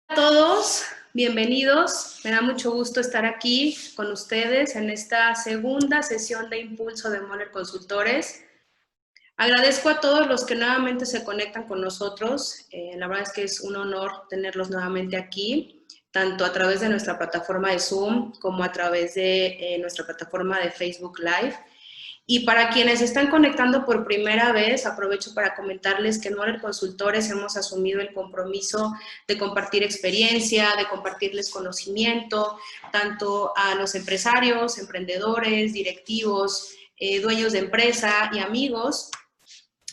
A todos, bienvenidos. Me da mucho gusto estar aquí con ustedes en esta segunda sesión de Impulso de Moller Consultores. Agradezco a todos los que nuevamente se conectan con nosotros. La verdad es que es un honor tenerlos nuevamente aquí, tanto a través de nuestra plataforma de Zoom como a través de nuestra plataforma de Facebook Live. Y para quienes están conectando por primera vez, aprovecho para comentarles que en Moller Consultores hemos asumido el compromiso de compartir experiencia, de compartirles conocimiento, tanto a los empresarios, emprendedores, directivos, dueños de empresa y amigos.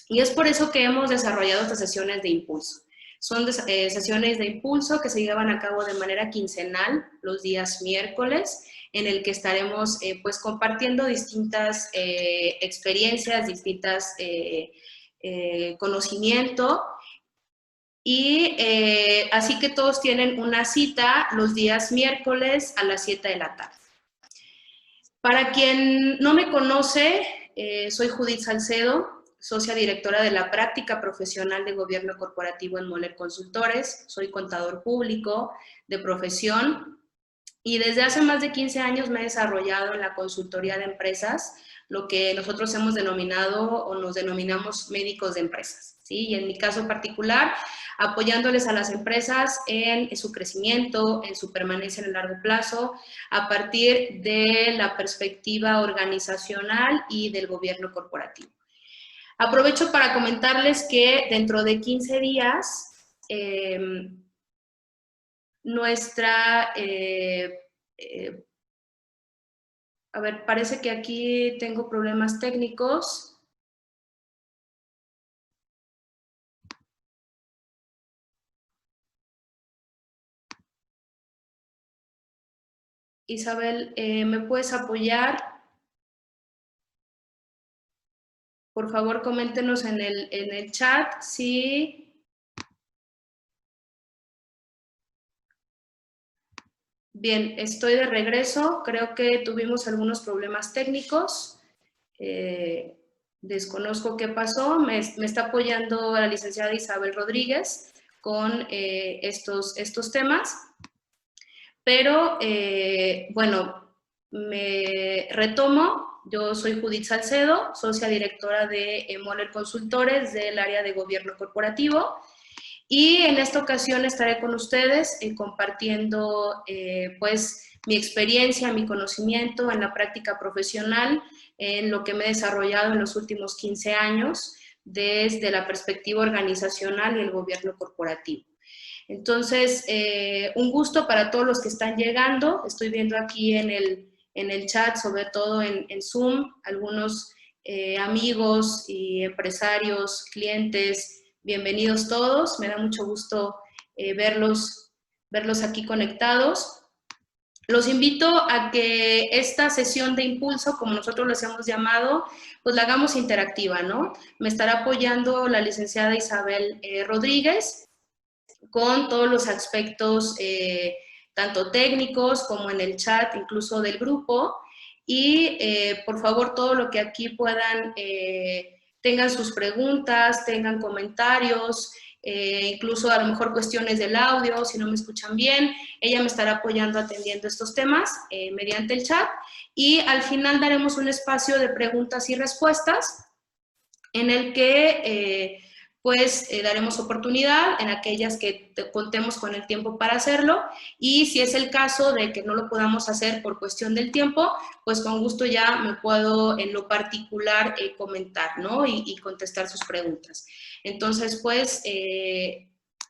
Y es por eso que hemos desarrollado estas sesiones de impulso. Son sesiones de impulso que se llevan a cabo de manera quincenal los días miércoles, en el que estaremos pues compartiendo distintas experiencias, distintas conocimiento, y así que todos tienen una cita los días miércoles a las 7 de la tarde. Para quien no me conoce, soy Judith Salcedo, socia directora de la práctica profesional de gobierno corporativo en Moller Consultores. Soy contador público de profesión y desde hace más de 15 años me he desarrollado en la consultoría de empresas, lo que nosotros hemos denominado o nos denominamos médicos de empresas, ¿sí? Y en mi caso particular, apoyándoles a las empresas en su crecimiento, en su permanencia en el largo plazo, a partir de la perspectiva organizacional y del gobierno corporativo. Aprovecho para comentarles que dentro de 15 días, a ver, parece que aquí tengo problemas técnicos. Isabel, ¿me puedes apoyar? Por favor, coméntenos en el chat si... Bien, estoy de regreso. Creo que tuvimos algunos problemas técnicos. Desconozco qué pasó. Me está apoyando la licenciada Isabel Rodríguez con estos temas. Pero, bueno, me retomo. Yo soy Judith Salcedo, socia directora de Moller Consultores del área de gobierno corporativo. Y en esta ocasión estaré con ustedes compartiendo pues mi experiencia, mi conocimiento en la práctica profesional, en lo que me he desarrollado en los últimos 15 años desde la perspectiva organizacional y el gobierno corporativo. Entonces, un gusto para todos los que están llegando. Estoy viendo aquí en el chat, sobre todo en Zoom, algunos amigos y empresarios, clientes. Bienvenidos todos, me da mucho gusto verlos aquí conectados. Los invito a que esta sesión de impulso, como nosotros les hemos llamado, pues la hagamos interactiva, ¿no? Me estará apoyando la licenciada Isabel Rodríguez con todos los aspectos, tanto técnicos como en el chat, incluso del grupo. Y por favor, todo lo que aquí puedan, tengan sus preguntas, tengan comentarios, incluso a lo mejor cuestiones del audio, si no me escuchan bien, ella me estará apoyando atendiendo estos temas mediante el chat. Y al final daremos un espacio de preguntas y respuestas en el que pues daremos oportunidad en aquellas que contemos con el tiempo para hacerlo, y si es el caso de que no lo podamos hacer por cuestión del tiempo, pues con gusto ya me puedo en lo particular comentar, ¿no? Y contestar sus preguntas. Entonces, pues,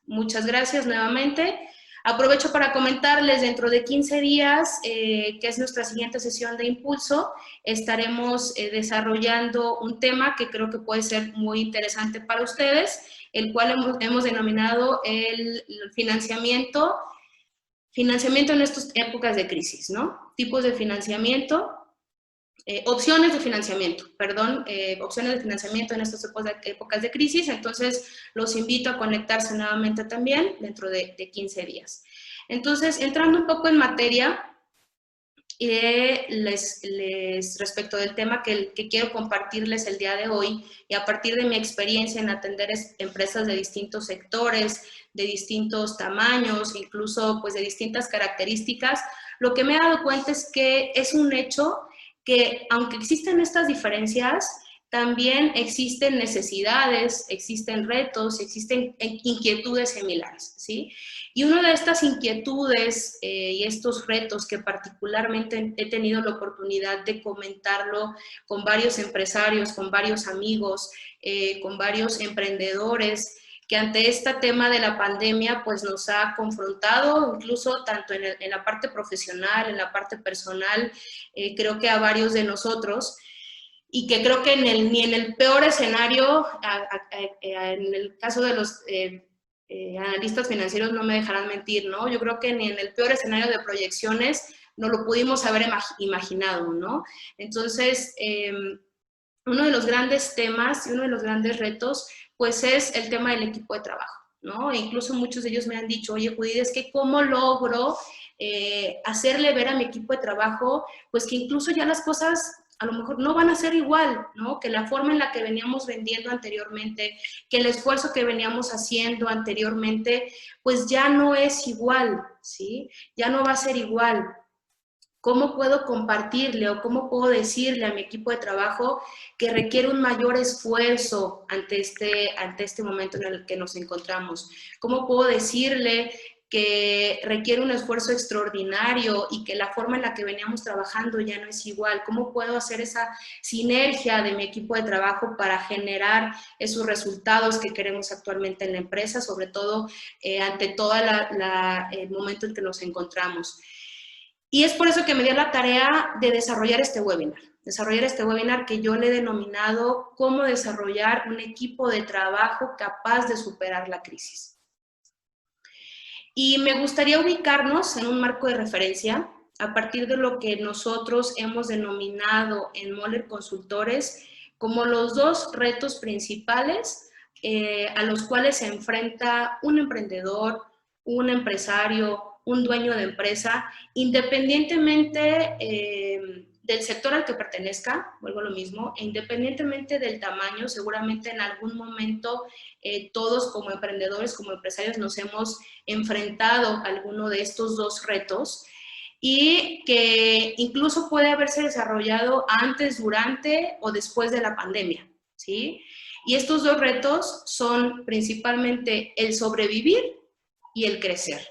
muchas gracias nuevamente. Aprovecho para comentarles, dentro de 15 días, que es nuestra siguiente sesión de impulso, estaremos desarrollando un tema que creo que puede ser muy interesante para ustedes, el cual hemos denominado el financiamiento en estas épocas de crisis, ¿no? Tipos de financiamiento, opciones de financiamiento, perdón, opciones de financiamiento en estas épocas de crisis. Entonces, los invito a conectarse nuevamente también dentro de 15 días. Entonces, entrando un poco en materia, respecto del tema que quiero compartirles el día de hoy, y a partir de mi experiencia en atender empresas de distintos sectores, de distintos tamaños, incluso pues de distintas características, lo que me he dado cuenta es que es un hecho que aunque existen estas diferencias, también existen necesidades, existen retos, existen inquietudes similares, ¿sí? Y una de estas inquietudes y estos retos que particularmente he tenido la oportunidad de comentarlo con varios empresarios, con varios amigos, con varios emprendedores, que ante este tema de la pandemia pues nos ha confrontado, incluso tanto en la parte profesional, en la parte personal, creo que a varios de nosotros, y que creo que ni en el peor escenario, en el caso de los analistas financieros no me dejarán mentir, ¿no? Yo creo que ni en el peor escenario de proyecciones no lo pudimos haber imaginado, ¿no? Entonces, uno de los grandes temas y uno de los grandes retos, pues es el tema del equipo de trabajo, ¿no? E incluso muchos de ellos me han dicho, oye, Judith, es que ¿cómo logro hacerle ver a mi equipo de trabajo, pues que incluso ya las cosas a lo mejor no van a ser igual, ¿no? Que la forma en la que veníamos vendiendo anteriormente, que el esfuerzo que veníamos haciendo anteriormente, pues ya no es igual, ¿sí? Ya no va a ser igual. ¿Cómo puedo compartirle o cómo puedo decirle a mi equipo de trabajo que requiere un mayor esfuerzo ante este momento en el que nos encontramos? ¿Cómo puedo decirle que requiere un esfuerzo extraordinario y que la forma en la que veníamos trabajando ya no es igual? ¿Cómo puedo hacer esa sinergia de mi equipo de trabajo para generar esos resultados que queremos actualmente en la empresa, sobre todo ante todo el momento en que nos encontramos? Y es por eso que me dio la tarea de desarrollar este webinar que yo le he denominado cómo desarrollar un equipo de trabajo capaz de superar la crisis. Y me gustaría ubicarnos en un marco de referencia a partir de lo que nosotros hemos denominado en Moller Consultores como los dos retos principales a los cuales se enfrenta un emprendedor, un empresario, un dueño de empresa, independientemente del sector al que pertenezca, vuelvo a lo mismo, e independientemente del tamaño, seguramente en algún momento todos como emprendedores, como empresarios nos hemos enfrentado a alguno de estos dos retos y que incluso puede haberse desarrollado antes, durante o después de la pandemia, ¿sí? Y estos dos retos son principalmente el sobrevivir y el crecer,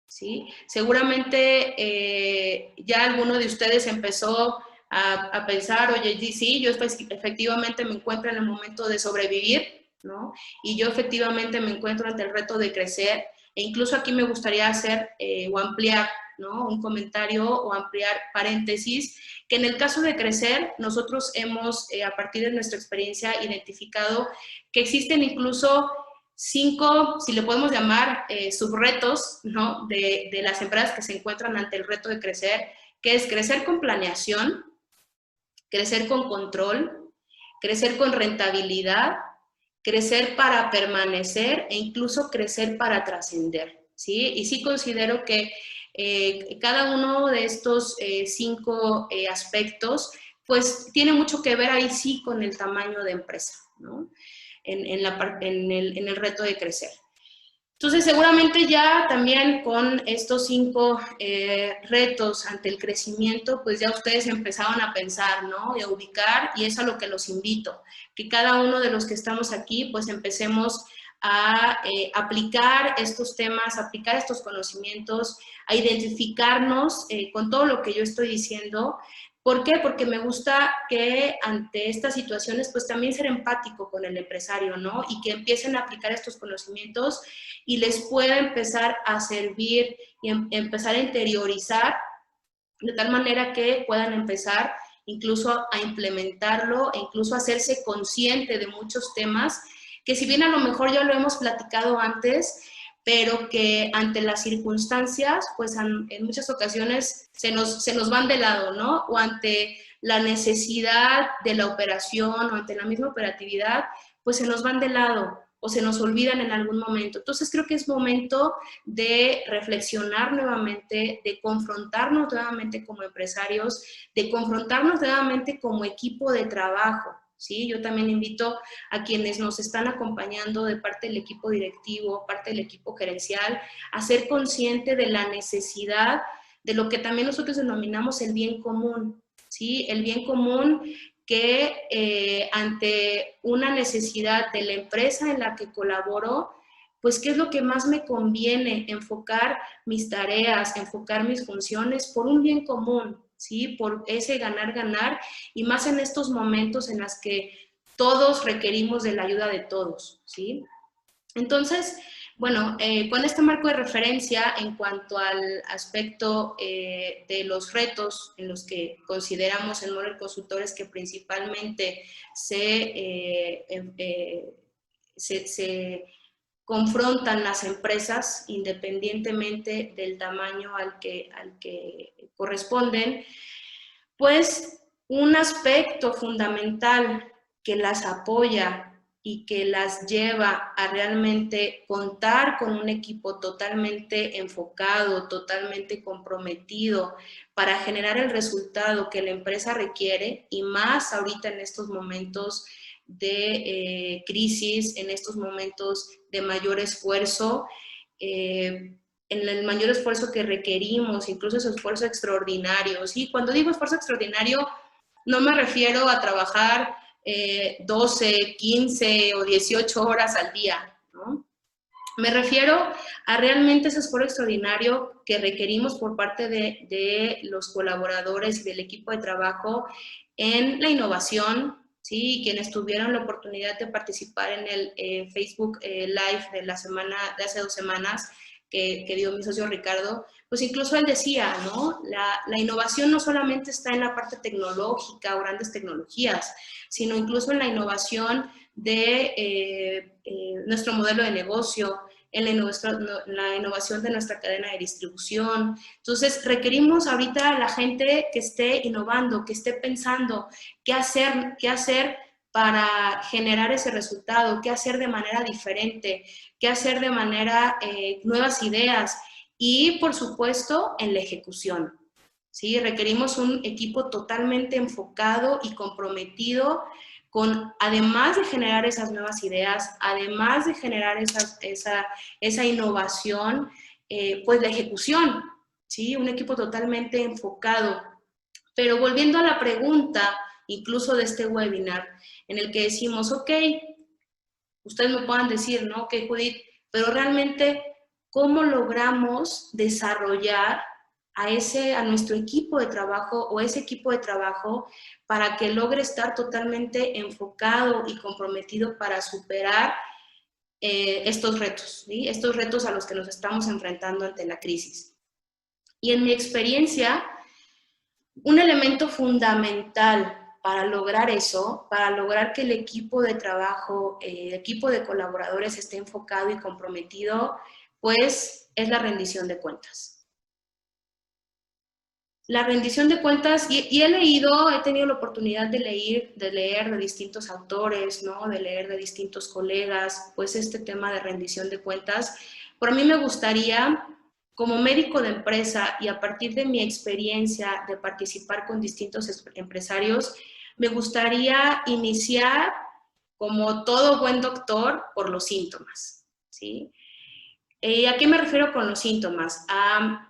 ¿sí? Seguramente ya alguno de ustedes empezó a pensar, oye, sí, yo efectivamente me encuentro en el momento de sobrevivir, ¿no? Y yo efectivamente me encuentro ante el reto de crecer, e incluso aquí me gustaría hacer o ampliar, ¿no? Un comentario o ampliar paréntesis, que en el caso de crecer, nosotros hemos, a partir de nuestra experiencia, identificado que existen incluso 5, si le podemos llamar, subretos, ¿no? de las empresas que se encuentran ante el reto de crecer, que es crecer con planeación, crecer con control, crecer con rentabilidad, crecer para permanecer e incluso crecer para trascender, ¿sí? Y sí considero que cada uno de estos 5 aspectos, pues tiene mucho que ver ahí sí con el tamaño de empresa, ¿no? En el reto de crecer. Entonces, seguramente ya también con estos 5 retos ante el crecimiento, pues ya ustedes empezaron a pensar, ¿no? Y a ubicar, y es a lo que los invito, que cada uno de los que estamos aquí, pues empecemos a aplicar estos temas, a aplicar estos conocimientos, a identificarnos con todo lo que yo estoy diciendo. ¿Por qué? Porque me gusta que ante estas situaciones, pues también ser empático con el empresario, ¿no? Y que empiecen a aplicar estos conocimientos y les pueda empezar a servir y empezar a interiorizar de tal manera que puedan empezar incluso a implementarlo e incluso a hacerse consciente de muchos temas que si bien a lo mejor ya lo hemos platicado antes, pero que ante las circunstancias, pues en muchas ocasiones se nos van de lado, ¿no? O ante la necesidad de la operación o ante la misma operatividad, pues se nos van de lado o se nos olvidan en algún momento. Entonces creo que es momento de reflexionar nuevamente, de confrontarnos nuevamente como empresarios, de confrontarnos nuevamente como equipo de trabajo, ¿sí? Yo también invito a quienes nos están acompañando de parte del equipo directivo, parte del equipo gerencial, a ser consciente de la necesidad de lo que también nosotros denominamos el bien común, ¿sí? El bien común que ante una necesidad de la empresa en la que colaboro, pues qué es lo que más me conviene, enfocar mis tareas, enfocar mis funciones por un bien común, ¿sí? Por ese ganar, y más en estos momentos en los que todos requerimos de la ayuda de todos, ¿sí? Entonces, bueno, con este marco de referencia en cuanto al aspecto de los retos en los que consideramos en Model Consultores que principalmente se confrontan las empresas independientemente del tamaño al que corresponden, pues un aspecto fundamental que las apoya y que las lleva a realmente contar con un equipo totalmente enfocado, totalmente comprometido para generar el resultado que la empresa requiere, y más ahorita en estos momentos de crisis, en estos momentos de mayor esfuerzo, en el mayor esfuerzo que requerimos, incluso ese esfuerzo extraordinario. ¿Sí? Cuando digo esfuerzo extraordinario, no me refiero a trabajar 12, 15 o 18 horas al día, ¿no? Me refiero a realmente ese esfuerzo extraordinario que requerimos por parte de los colaboradores y del equipo de trabajo en la innovación, ¿sí? Quienes tuvieron la oportunidad de participar en el Facebook Live de la semana, de hace 2 semanas, que dio mi socio Ricardo, pues incluso él decía, ¿no? La innovación no solamente está en la parte tecnológica o grandes tecnologías, sino incluso en la innovación de nuestro modelo de negocio, en la innovación de nuestra cadena de distribución. Entonces, requerimos ahorita a la gente que esté innovando, que esté pensando qué hacer para generar ese resultado, qué hacer de manera diferente, qué hacer de manera, nuevas ideas y, por supuesto, en la ejecución. ¿Sí? Requerimos un equipo totalmente enfocado y comprometido con, además de generar esas nuevas ideas, además de generar esa innovación, pues la ejecución, ¿sí? Un equipo totalmente enfocado. Pero volviendo a la pregunta, incluso de este webinar, en el que decimos, ok, ustedes me puedan decir, ¿no? Ok, Judith, pero realmente, ¿cómo logramos desarrollar a nuestro equipo de trabajo o ese equipo de trabajo para que logre estar totalmente enfocado y comprometido para superar estos retos, ¿sí? Estos retos a los que nos estamos enfrentando ante la crisis? Y en mi experiencia, un elemento fundamental para lograr eso, para lograr que el equipo de trabajo, el equipo de colaboradores esté enfocado y comprometido, pues es la rendición de cuentas. La rendición de cuentas, y he tenido la oportunidad de leer de distintos autores, ¿no? De leer de distintos colegas, pues este tema de rendición de cuentas. Por mí me gustaría, como médico de empresa y a partir de mi experiencia de participar con distintos empresarios, me gustaría iniciar, como todo buen doctor, por los síntomas, ¿sí? ¿A qué me refiero con los síntomas? A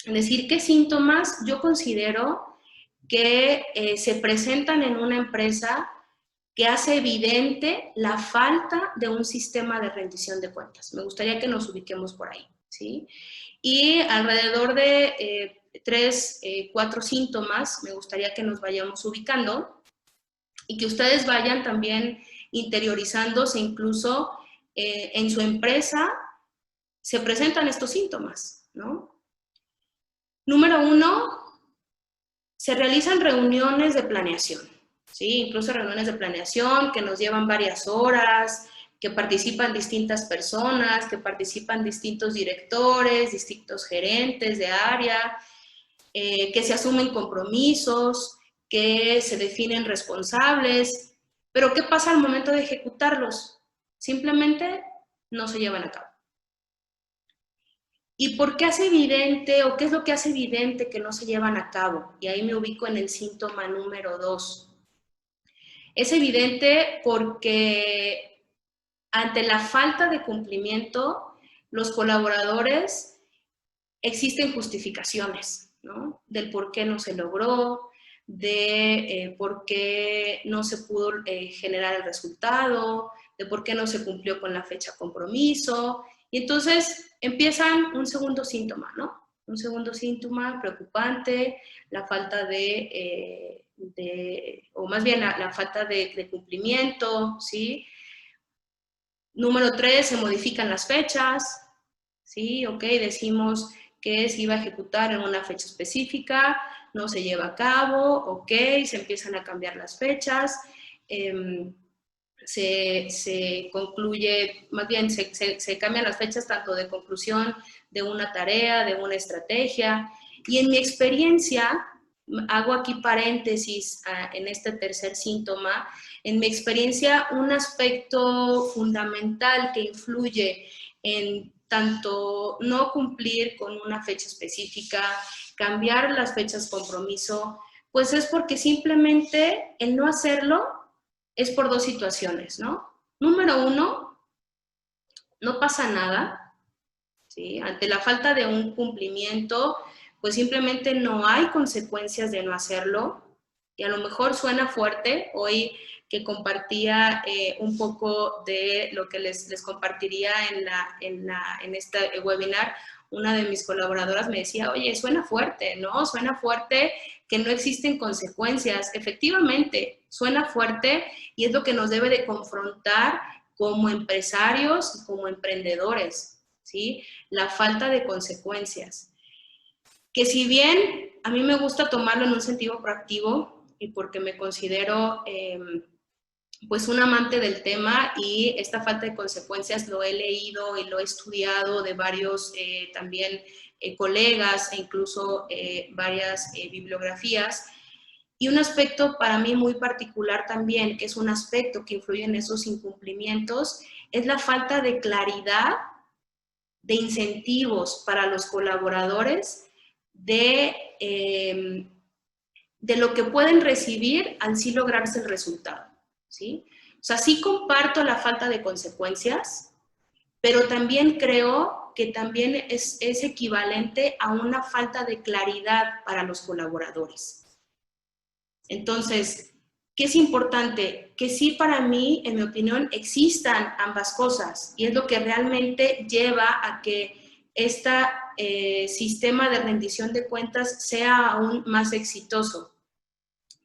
decir qué síntomas yo considero que se presentan en una empresa que hace evidente la falta de un sistema de rendición de cuentas. Me gustaría que nos ubiquemos por ahí, ¿sí? Y alrededor de 3, 4 síntomas me gustaría que nos vayamos ubicando y que ustedes vayan también interiorizándose incluso en su empresa se presentan estos síntomas, ¿no? Número 1, se realizan reuniones de planeación, ¿sí? Incluso reuniones de planeación que nos llevan varias horas, que participan distintas personas, que participan distintos directores, distintos gerentes de área, que se asumen compromisos, que se definen responsables, pero ¿qué pasa al momento de ejecutarlos? simplemente no se llevan a cabo. ¿Y por qué hace evidente, o qué es lo que hace evidente que no se llevan a cabo? Y ahí me ubico en el síntoma número 2. Es evidente porque ante la falta de cumplimiento, los colaboradores existen justificaciones, ¿no? Del por qué no se logró, de por qué no se pudo generar el resultado, de por qué no se cumplió con la fecha compromiso. Y entonces empiezan un segundo síntoma, ¿no? Un segundo síntoma preocupante, la falta o más bien la falta de cumplimiento, ¿sí? Número 3, se modifican las fechas, ¿sí? Ok, decimos que se iba a ejecutar en una fecha específica, no se lleva a cabo, ok, se empiezan a cambiar las fechas, se concluye, más bien se cambian las fechas tanto de conclusión de una tarea, de una estrategia, y en mi experiencia, hago aquí paréntesis en este tercer síntoma, en mi experiencia un aspecto fundamental que influye en tanto no cumplir con una fecha específica, cambiar las fechas compromiso, pues es porque simplemente el no hacerlo es por dos situaciones, ¿no? Número 1, no pasa nada, ¿sí? Ante la falta de un cumplimiento, pues simplemente no hay consecuencias de no hacerlo, y a lo mejor suena fuerte. Hoy que compartía un poco de lo que les compartiría en este webinar, una de mis colaboradoras me decía, oye, suena fuerte, ¿no? Suena fuerte que no existen consecuencias. Efectivamente, suena fuerte y es lo que nos debe de confrontar como empresarios y como emprendedores, ¿sí? La falta de consecuencias. Que si bien a mí me gusta tomarlo en un sentido proactivo y porque me considero pues un amante del tema, y esta falta de consecuencias lo he leído y lo he estudiado de varios también colegas e incluso varias bibliografías. Y un aspecto para mí muy particular también, que es un aspecto que influye en esos incumplimientos, es la falta de claridad de incentivos para los colaboradores de lo que pueden recibir al sí lograrse el resultado, ¿sí? O sea, sí comparto la falta de consecuencias, pero también creo que también es equivalente a una falta de claridad para los colaboradores. Entonces, ¿qué es importante? Que sí, para mí, en mi opinión, existan ambas cosas, y es lo que realmente lleva a que este sistema de rendición de cuentas sea aún más exitoso.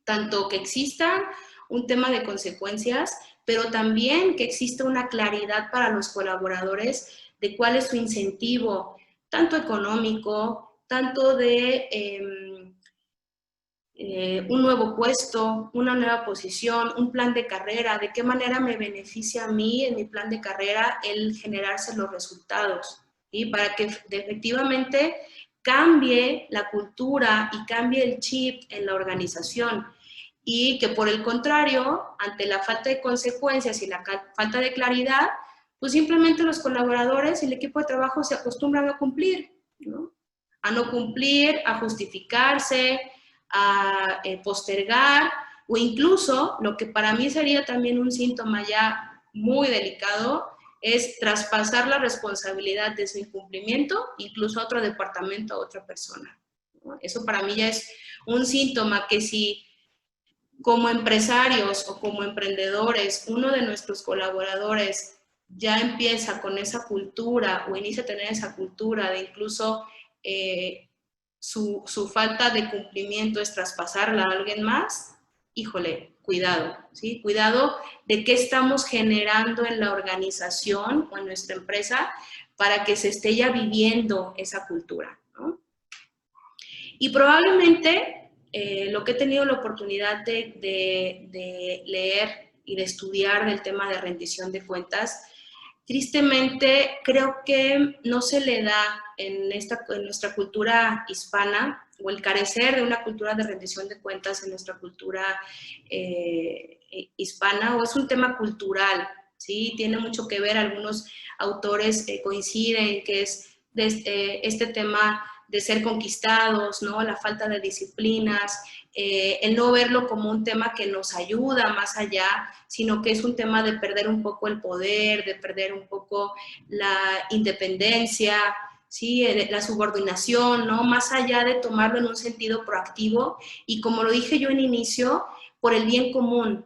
Tanto que exista un tema de consecuencias, pero también que exista una claridad para los colaboradores de cuál es su incentivo, tanto económico, tanto de un nuevo puesto, una nueva posición, un plan de carrera, de qué manera me beneficia a mí en mi plan de carrera el generarse los resultados, y para que efectivamente cambie la cultura y cambie el chip en la organización, y que por el contrario, ante la falta de consecuencias y la falta de claridad, pues simplemente los colaboradores y el equipo de trabajo se acostumbran a cumplir, ¿no? A no cumplir, a justificarse, a postergar, o incluso lo que para mí sería también un síntoma ya muy delicado es traspasar la responsabilidad de su incumplimiento incluso a otro departamento, a otra persona, ¿no? Eso para mí ya es un síntoma que si como empresarios o como emprendedores uno de nuestros colaboradores ya empieza con esa cultura o inicia a tener esa cultura de incluso su falta de cumplimiento es traspasarla a alguien más, híjole, cuidado, ¿sí? Cuidado de qué estamos generando en la organización o en nuestra empresa para que se esté ya viviendo esa cultura, ¿no? Y probablemente lo que he tenido la oportunidad de leer y de estudiar del tema de rendición de cuentas, tristemente creo que no se le da en nuestra cultura hispana, o el carecer de una cultura de rendición de cuentas en nuestra cultura hispana, o es un tema cultural, ¿sí? Tiene mucho que ver, algunos autores coinciden que es este tema de ser conquistados, ¿no? La falta de disciplinas, el no verlo como un tema que nos ayuda más allá, sino que es un tema de perder un poco el poder, de perder un poco la independencia, ¿sí? La subordinación, ¿no? Más allá de tomarlo en un sentido proactivo y, como lo dije yo en inicio, por el bien común.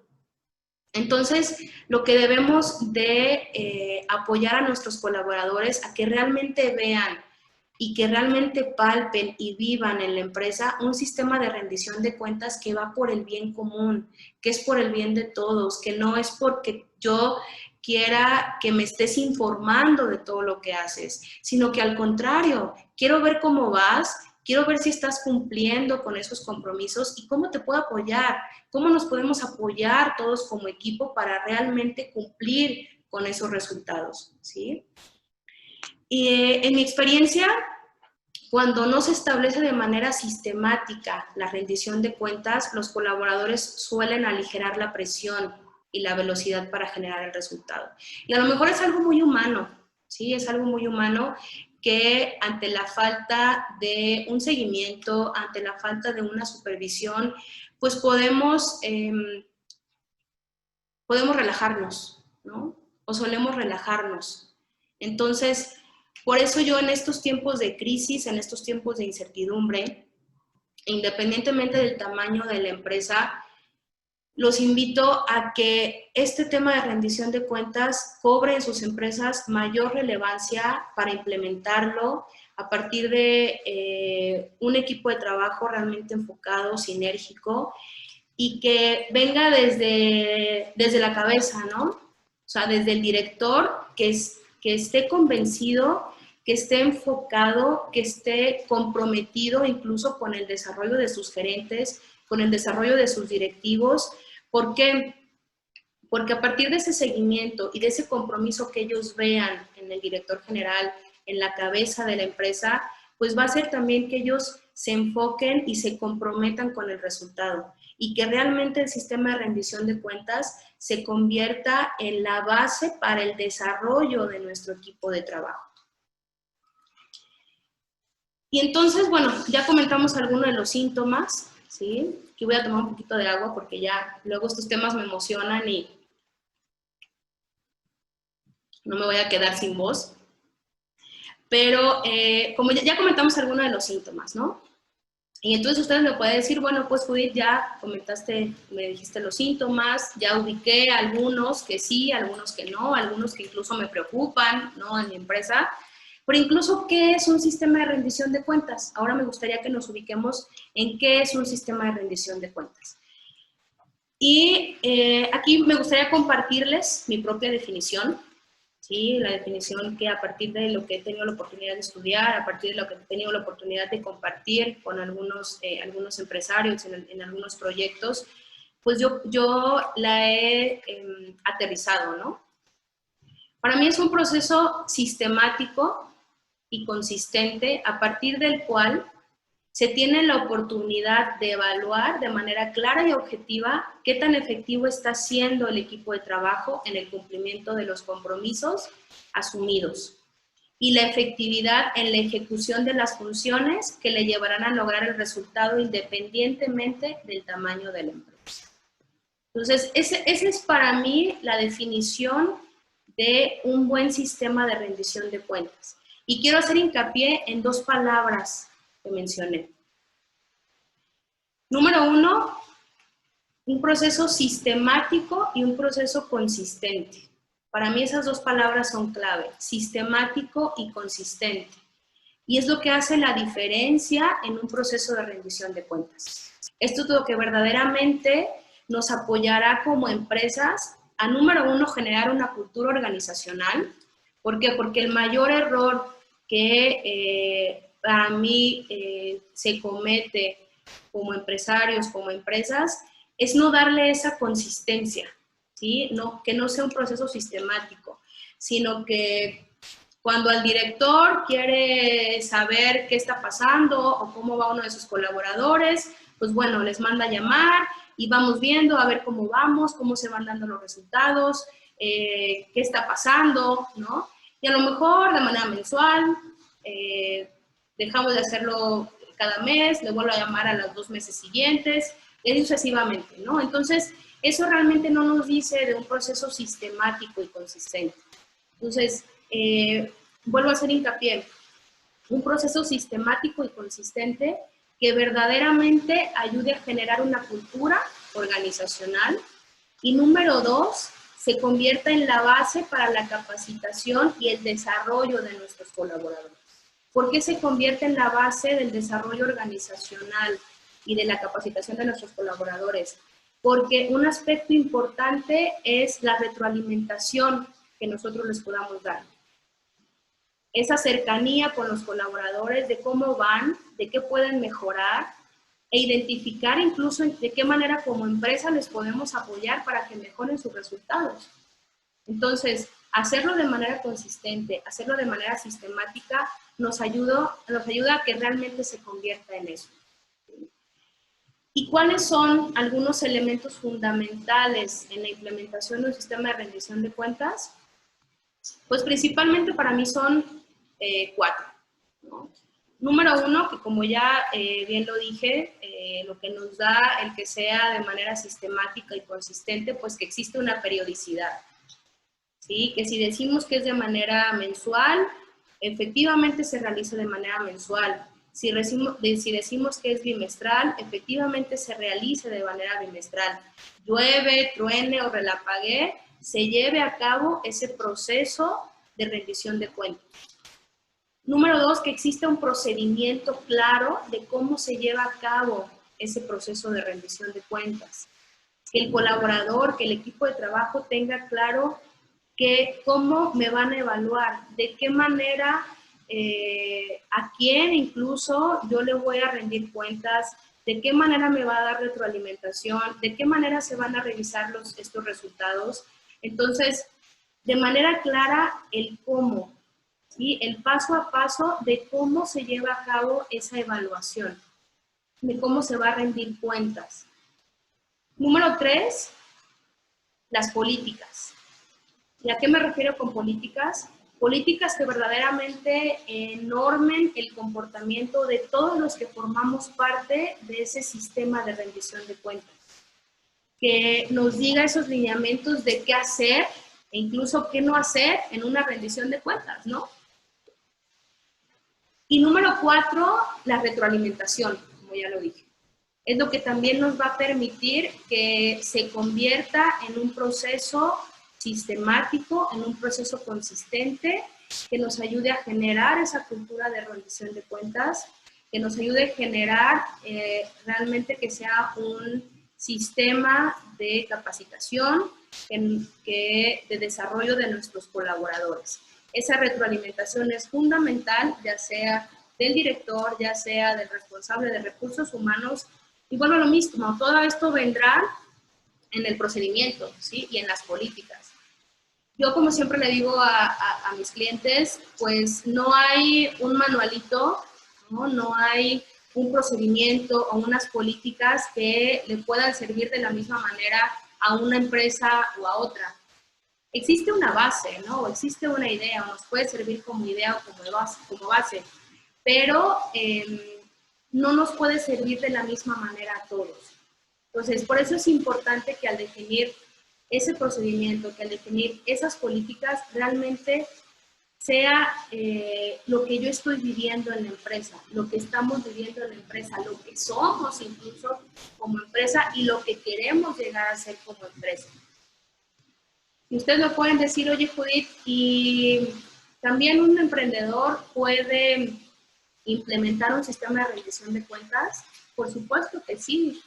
Entonces, lo que debemos de apoyar a nuestros colaboradores a que realmente vean y que realmente palpen y vivan en la empresa un sistema de rendición de cuentas que va por el bien común, que es por el bien de todos, que no es porque yo quiera que me estés informando de todo lo que haces, sino que al contrario, quiero ver cómo vas, quiero ver si estás cumpliendo con esos compromisos y cómo te puedo apoyar, cómo nos podemos apoyar todos como equipo para realmente cumplir con esos resultados, ¿sí? Y en mi experiencia, cuando no se establece de manera sistemática la rendición de cuentas, los colaboradores suelen aligerar la presión y la velocidad para generar el resultado. Y a lo mejor es algo muy humano, ¿sí? Es algo muy humano que ante la falta de un seguimiento, ante la falta de una supervisión, pues podemos relajarnos, ¿no? O solemos relajarnos. Entonces, por eso yo en estos tiempos de crisis, en estos tiempos de incertidumbre, independientemente del tamaño de la empresa, los invito a que este tema de rendición de cuentas cobre en sus empresas mayor relevancia para implementarlo a partir de un equipo de trabajo realmente enfocado, sinérgico, y que venga desde la cabeza, ¿no? O sea, desde el director que esté convencido, que esté enfocado, que esté comprometido incluso con el desarrollo de sus gerentes, con el desarrollo de sus directivos. ¿Por qué? Porque a partir de ese seguimiento y de ese compromiso que ellos vean en el director general, en la cabeza de la empresa, pues va a ser también que ellos se enfoquen y se comprometan con el resultado y que realmente el sistema de rendición de cuentas se convierta en la base para el desarrollo de nuestro equipo de trabajo. Y entonces, bueno, ya comentamos algunos de los síntomas, ¿sí? Aquí voy a tomar un poquito de agua porque ya luego estos temas me emocionan y no me voy a quedar sin voz. Pero como ya comentamos algunos de los síntomas, ¿no? Y entonces ustedes me pueden decir, bueno, pues Judith, ya comentaste, me dijiste los síntomas, ya ubiqué algunos que sí, algunos que no, algunos que incluso me preocupan, ¿no? En mi empresa. Pero incluso, ¿qué es un sistema de rendición de cuentas? Ahora me gustaría que nos ubiquemos en qué es un sistema de rendición de cuentas. Y aquí me gustaría compartirles mi propia definición, ¿sí? La definición que a partir de lo que he tenido la oportunidad de estudiar, a partir de lo que he tenido la oportunidad de compartir con algunos empresarios en algunos proyectos, pues yo la he aterrizado, ¿no? Para mí es un proceso sistemático y consistente a partir del cual se tiene la oportunidad de evaluar de manera clara y objetiva qué tan efectivo está siendo el equipo de trabajo en el cumplimiento de los compromisos asumidos y la efectividad en la ejecución de las funciones que le llevarán a lograr el resultado independientemente del tamaño de la empresa. Entonces, esa es para mí la definición de un buen sistema de rendición de cuentas. Y quiero hacer hincapié en dos palabras que mencioné. Número uno, un proceso sistemático y un proceso consistente. Para mí esas dos palabras son clave, sistemático y consistente. Y es lo que hace la diferencia en un proceso de rendición de cuentas. Esto es lo que verdaderamente nos apoyará como empresas a, número uno, generar una cultura organizacional. ¿Por qué? Porque el mayor error que para mí se comete como empresarios, como empresas, es no darle esa consistencia, ¿sí? Que no sea un proceso sistemático, sino que cuando el director quiere saber qué está pasando o cómo va uno de sus colaboradores, pues bueno, les manda a llamar y vamos viendo a ver cómo vamos, cómo se van dando los resultados, qué está pasando, ¿no? Y a lo mejor de manera mensual, dejamos de hacerlo cada mes, le vuelvo a llamar a los 2 meses siguientes, y así sucesivamente, ¿no? Entonces, eso realmente no nos dice de un proceso sistemático y consistente. Entonces, vuelvo a hacer hincapié, un proceso sistemático y consistente que verdaderamente ayude a generar una cultura organizacional y número 2, se convierta en la base para la capacitación y el desarrollo de nuestros colaboradores. ¿Por qué se convierte en la base del desarrollo organizacional y de la capacitación de nuestros colaboradores? Porque un aspecto importante es la retroalimentación que nosotros les podamos dar. Esa cercanía con los colaboradores de cómo van, de qué pueden mejorar e identificar incluso de qué manera como empresa les podemos apoyar para que mejoren sus resultados. Entonces, hacerlo de manera consistente, hacerlo de manera sistemática, nos ayuda a que realmente se convierta en eso. ¿Y cuáles son algunos elementos fundamentales en la implementación de un sistema de rendición de cuentas? Pues principalmente para mí son 4, ¿no? Número 1, que como ya bien lo dije, lo que nos da el que sea de manera sistemática y consistente, pues que existe una periodicidad, ¿sí? Que si decimos que es de manera mensual, efectivamente se realiza de manera mensual. Si decimos que es bimestral, efectivamente se realice de manera bimestral. Llueve, truene o relampaguee, se lleve a cabo ese proceso de rendición de cuentas. Número 2, que exista un procedimiento claro de cómo se lleva a cabo ese proceso de rendición de cuentas. Que el colaborador, que el equipo de trabajo tenga claro que cómo me van a evaluar, de qué manera, a quién incluso yo le voy a rendir cuentas, de qué manera me va a dar retroalimentación, de qué manera se van a revisar estos resultados. Entonces, de manera clara, el cómo, ¿sí? El paso a paso de cómo se lleva a cabo esa evaluación, de cómo se va a rendir cuentas. Número 3, las políticas. ¿Y a qué me refiero con políticas? Políticas que verdaderamente normen el comportamiento de todos los que formamos parte de ese sistema de rendición de cuentas. Que nos diga esos lineamientos de qué hacer e incluso qué no hacer en una rendición de cuentas, ¿no? Y número 4, la retroalimentación, como ya lo dije. Es lo que también nos va a permitir que se convierta en un proceso sistemático, en un proceso consistente, que nos ayude a generar esa cultura de rendición de cuentas, que nos ayude a generar realmente que sea un sistema de capacitación, de desarrollo de nuestros colaboradores. Esa retroalimentación es fundamental, ya sea del director, ya sea del responsable de recursos humanos, y bueno, lo mismo, todo esto vendrá en el procedimiento, ¿sí? Y en las políticas. Yo, como siempre le digo a mis clientes, pues no hay un manualito, ¿no? No hay un procedimiento o unas políticas que le puedan servir de la misma manera a una empresa o a otra. Existe una base, ¿no? O existe una idea, o nos puede servir como idea o como base, pero no nos puede servir de la misma manera a todos. Entonces, por eso es importante que al definir ese procedimiento, que al definir esas políticas, realmente sea lo que yo estoy viviendo en la empresa, lo que estamos viviendo en la empresa, lo que somos incluso como empresa y lo que queremos llegar a ser como empresa. Y ustedes me pueden decir, oye Judith, ¿y también un emprendedor puede implementar un sistema de rendición de cuentas? Por supuesto que sí.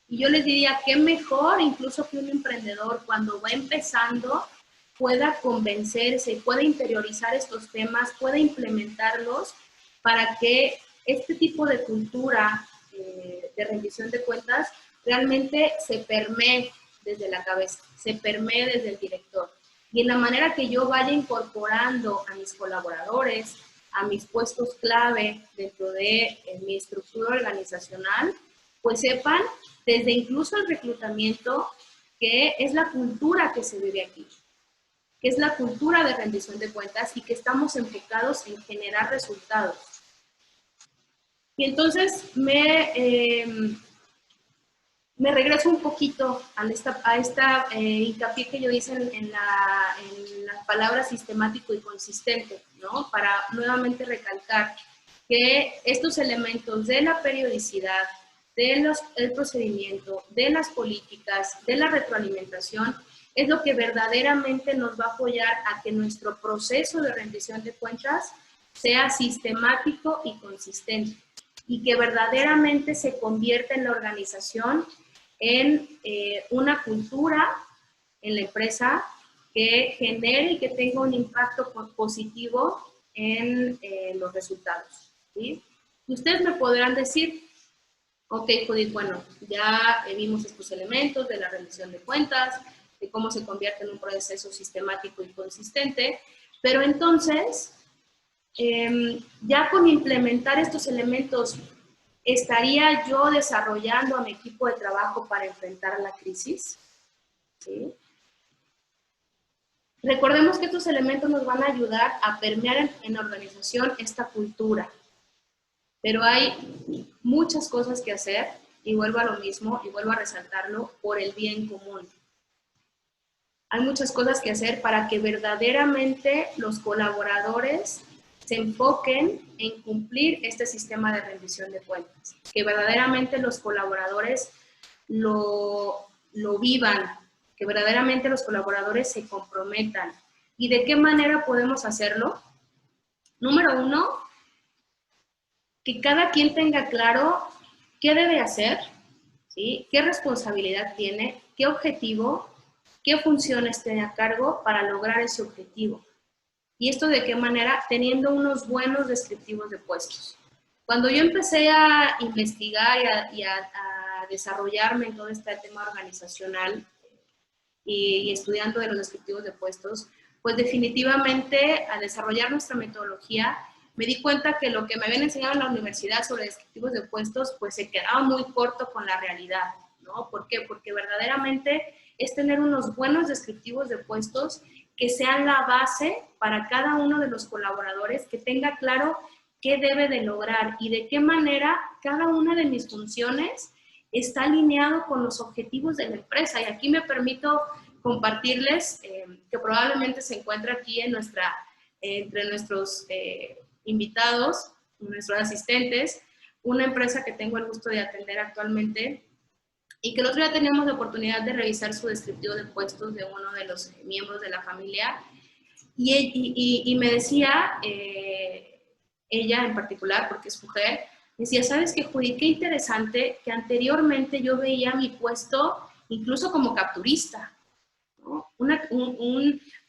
Y yo les diría, qué mejor incluso que un emprendedor cuando va empezando pueda convencerse, pueda interiorizar estos temas, pueda implementarlos para que este tipo de cultura de rendición de cuentas realmente se permee desde la cabeza, se permee desde el director. Y en la manera que yo vaya incorporando a mis colaboradores, a mis puestos clave dentro de mi estructura organizacional, pues sepan desde incluso el reclutamiento que es la cultura que se vive aquí. que es la cultura de rendición de cuentas y que estamos enfocados en generar resultados. Y entonces me regreso un poquito a esta hincapié que yo hice en las palabras sistemático y consistente, ¿no? Para nuevamente recalcar que estos elementos de la periodicidad, del procedimiento, de las políticas, de la retroalimentación, es lo que verdaderamente nos va a apoyar a que nuestro proceso de rendición de cuentas sea sistemático y consistente y que verdaderamente se convierta en la organización en una cultura en la empresa que genere y que tenga un impacto positivo en los resultados, ¿sí? Ustedes me podrán decir, ok, Judith, bueno, ya vimos estos elementos de la rendición de cuentas, de cómo se convierte en un proceso sistemático y consistente, pero entonces, ya con implementar estos elementos, ¿estaría yo desarrollando a mi equipo de trabajo para enfrentar la crisis? ¿Sí? Recordemos que estos elementos nos van a ayudar a permear en la organización esta cultura. Pero hay muchas cosas que hacer, y vuelvo a lo mismo, y vuelvo a resaltarlo, por el bien común. Hay muchas cosas que hacer para que verdaderamente los colaboradores se enfoquen en cumplir este sistema de rendición de cuentas, que verdaderamente los colaboradores lo vivan, que verdaderamente los colaboradores se comprometan. ¿Y de qué manera podemos hacerlo? Número uno, que cada quien tenga claro qué debe hacer, ¿sí? Qué responsabilidad tiene, qué objetivo, qué funciones tiene a cargo para lograr ese objetivo. ¿Y esto de qué manera? Teniendo unos buenos descriptivos de puestos. Cuando yo empecé a investigar y a desarrollarme en todo este tema organizacional y estudiando de los descriptivos de puestos, pues definitivamente al desarrollar nuestra metodología me di cuenta que lo que me habían enseñado en la universidad sobre descriptivos de puestos pues se quedaba muy corto con la realidad, ¿no? ¿Por qué? Porque verdaderamente es tener unos buenos descriptivos de puestos que sean la base para cada uno de los colaboradores, que tenga claro qué debe de lograr y de qué manera cada una de mis funciones está alineado con los objetivos de la empresa. Y aquí me permito compartirles, que probablemente se encuentra aquí en entre nuestros invitados, nuestros asistentes, una empresa que tengo el gusto de atender actualmente y que el otro día teníamos la oportunidad de revisar su descriptivo de puestos de uno de los miembros de la familia y me decía, ella en particular, porque es mujer, decía, ¿sabes qué, Judith? Qué interesante que anteriormente yo veía mi puesto incluso como capturista, ¿no?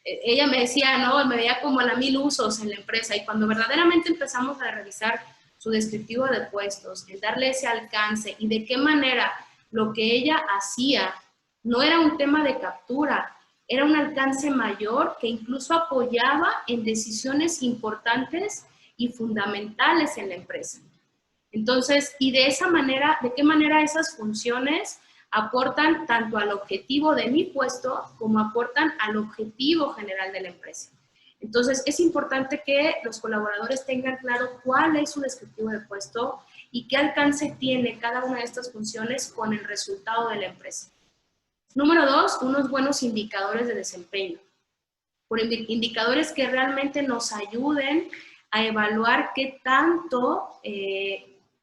Ella me decía, no, me veía como a la 1000 usos en la empresa, y cuando verdaderamente empezamos a revisar su descriptivo de puestos, el darle ese alcance y de qué manera lo que ella hacía no era un tema de captura, era un alcance mayor que incluso apoyaba en decisiones importantes y fundamentales en la empresa. Entonces, y de esa manera, ¿de qué manera esas funciones aportan tanto al objetivo de mi puesto como aportan al objetivo general de la empresa? Entonces, es importante que los colaboradores tengan claro cuál es su descriptivo de puesto y qué alcance tiene cada una de estas funciones con el resultado de la empresa. Número 2, unos buenos indicadores de desempeño. Por indicadores que realmente nos ayuden a evaluar qué tanto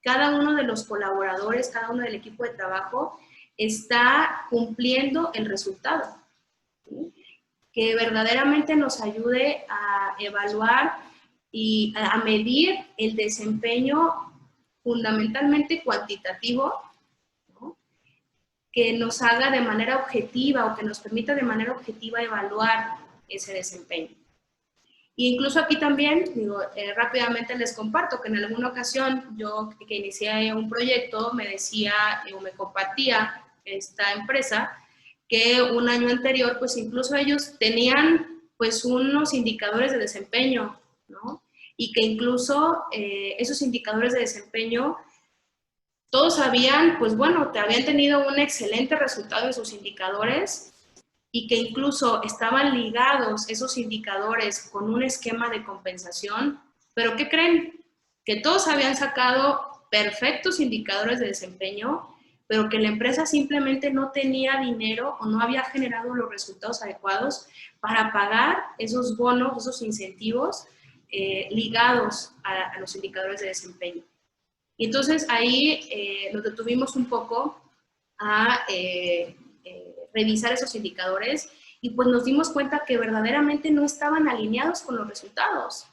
cada uno de los colaboradores, cada uno del equipo de trabajo está cumpliendo el resultado, ¿sí? Que verdaderamente nos ayude a evaluar y a medir el desempeño fundamentalmente cuantitativo, ¿no? Que nos haga de manera objetiva o que nos permita de manera objetiva evaluar ese desempeño. Y incluso aquí también, digo, rápidamente les comparto que en alguna ocasión yo que inicié un proyecto me decía o me compartía esta empresa que un año anterior pues incluso ellos tenían pues unos indicadores de desempeño, ¿no? Y que incluso esos indicadores de desempeño todos habían, pues bueno, te habían tenido un excelente resultado en sus indicadores y que incluso estaban ligados esos indicadores con un esquema de compensación, pero ¿qué creen? Que todos habían sacado perfectos indicadores de desempeño, pero que la empresa simplemente no tenía dinero o no había generado los resultados adecuados para pagar esos bonos, esos incentivos ligados a los indicadores de desempeño. Y entonces ahí nos detuvimos un poco a revisar esos indicadores y pues nos dimos cuenta que verdaderamente no estaban alineados con los resultados.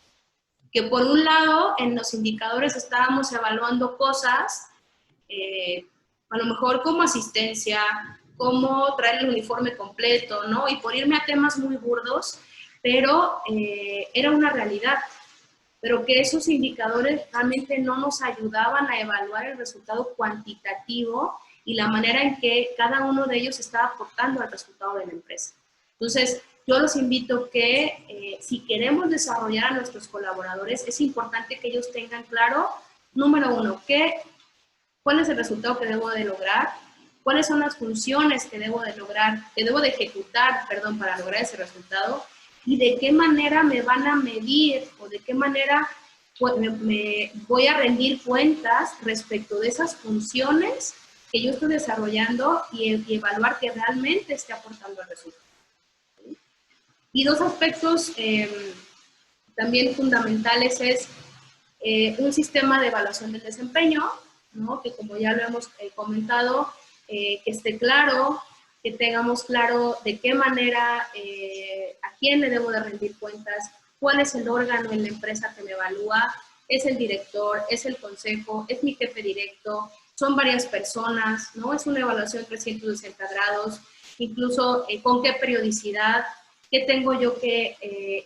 Que por un lado en los indicadores estábamos evaluando cosas, a lo mejor como asistencia, cómo traer el uniforme completo, ¿no? Y por irme a temas muy burdos, pero era una realidad. Pero que esos indicadores realmente no nos ayudaban a evaluar el resultado cuantitativo y la manera en que cada uno de ellos estaba aportando al resultado de la empresa. Entonces, yo los invito que si queremos desarrollar a nuestros colaboradores, es importante que ellos tengan claro, número uno, cuál es el resultado que debo de lograr, cuáles son las funciones que debo de lograr, que debo de ejecutar, perdón, para lograr ese resultado, y de qué manera me van a medir o de qué manera me voy a rendir cuentas respecto de esas funciones que yo estoy desarrollando y evaluar que realmente esté aportando al resultado. Y dos aspectos también fundamentales es un sistema de evaluación del desempeño, ¿no? Que como ya lo hemos comentado, que esté claro, que tengamos claro de qué manera, a quién le debo de rendir cuentas, cuál es el órgano en la empresa que me evalúa, es el director, es el consejo, es mi jefe directo, son varias personas, ¿no? Es una evaluación 360 grados, incluso con qué periodicidad, qué tengo yo que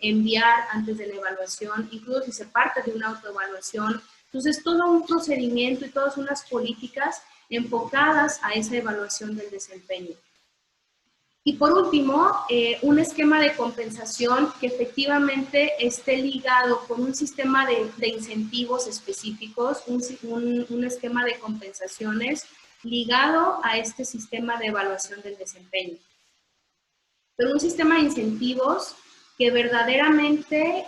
enviar antes de la evaluación, incluso si se parte de una autoevaluación. Entonces, todo un procedimiento y todas unas políticas enfocadas a esa evaluación del desempeño. Y por último, un esquema de compensación que efectivamente esté ligado con un sistema de incentivos específicos, un esquema de compensaciones ligado a este sistema de evaluación del desempeño. Pero un sistema de incentivos que verdaderamente,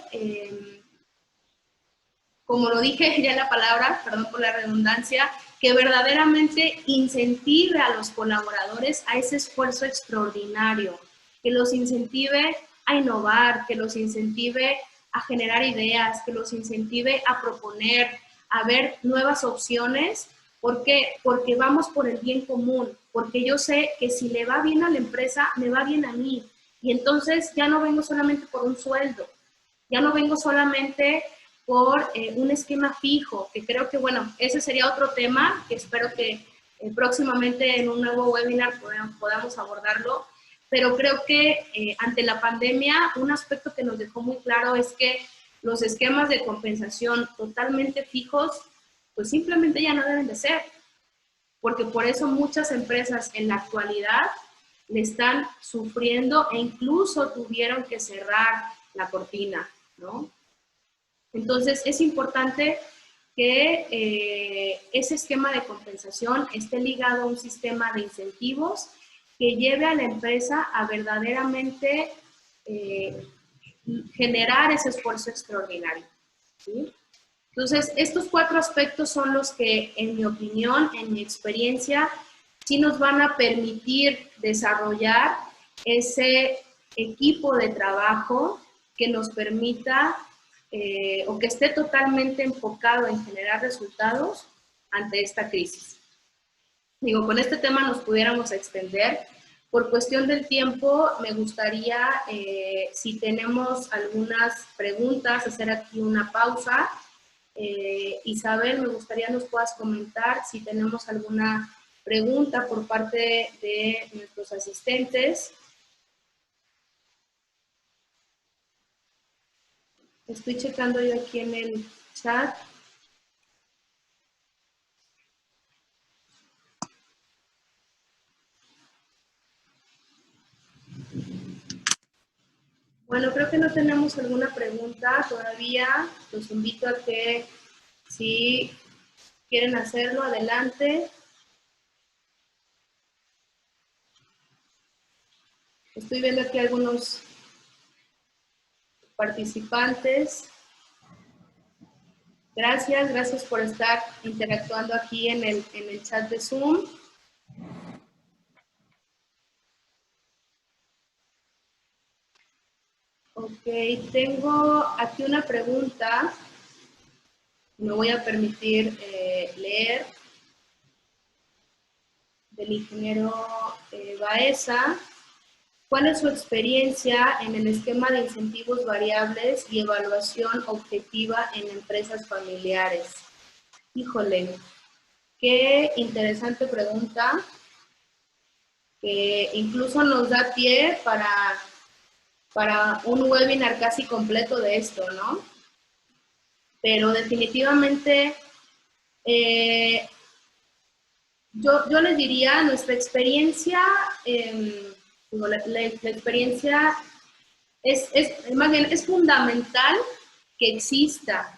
como lo dije ya en la palabra, perdón por la redundancia, que verdaderamente incentive a los colaboradores a ese esfuerzo extraordinario, que los incentive a innovar, que los incentive a generar ideas, que los incentive a proponer, a ver nuevas opciones. ¿Por qué? Porque vamos por el bien común, porque yo sé que si le va bien a la empresa, me va bien a mí. Y entonces ya no vengo solamente por un sueldo, ya no vengo solamente por un esquema fijo, que creo que, bueno, ese sería otro tema que espero que próximamente en un nuevo webinar podamos abordarlo, pero creo que ante la pandemia un aspecto que nos dejó muy claro es que los esquemas de compensación totalmente fijos, pues simplemente ya no deben de ser, porque por eso muchas empresas en la actualidad le están sufriendo e incluso tuvieron que cerrar la cortina, ¿no? Entonces, es importante que ese esquema de compensación esté ligado a un sistema de incentivos que lleve a la empresa a verdaderamente generar ese esfuerzo extraordinario, ¿sí? Entonces, estos cuatro aspectos son los que, en mi opinión, en mi experiencia, sí nos van a permitir desarrollar ese equipo de trabajo que nos permita o que esté totalmente enfocado en generar resultados ante esta crisis. Digo, con este tema nos pudiéramos extender. Por cuestión del tiempo, me gustaría, si tenemos algunas preguntas, hacer aquí una pausa. Isabel, me gustaría nos puedas comentar si tenemos alguna pregunta por parte de nuestros asistentes. Estoy checando yo aquí en el chat. Bueno, creo que no tenemos alguna pregunta todavía. Los invito a que si quieren hacerlo, adelante. Estoy viendo aquí algunos participantes. Gracias por estar interactuando aquí en el chat de Zoom. Ok, tengo aquí una pregunta. Me voy a permitir leer del ingeniero Baeza. ¿Cuál es su experiencia en el esquema de incentivos variables y evaluación objetiva en empresas familiares? Híjole, qué interesante pregunta, que incluso nos da pie para un webinar casi completo de esto, ¿no? Pero definitivamente yo les diría, nuestra experiencia, la experiencia más bien, es fundamental que exista